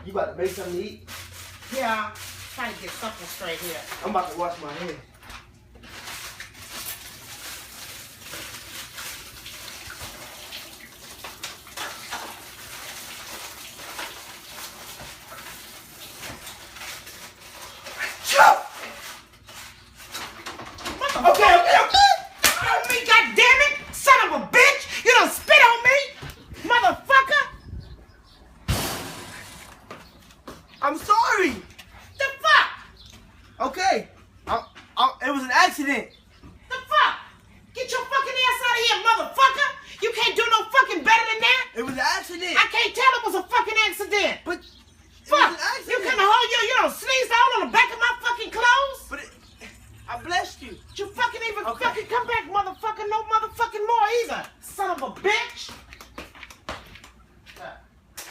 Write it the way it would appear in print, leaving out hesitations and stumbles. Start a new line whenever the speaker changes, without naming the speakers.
You about to make something to eat?
Yeah, trying to get something straight here.
I'm about to wash my hands. Okay.
On me, goddammit! Son of a bitch! You don't spit on me! Motherfucker!
I'm sorry.
The fuck?
Okay. It was an accident.
The fuck? Get your fucking ass out of here, motherfucker! You can't do no fucking better than that!
It was an accident.
I can't tell it was a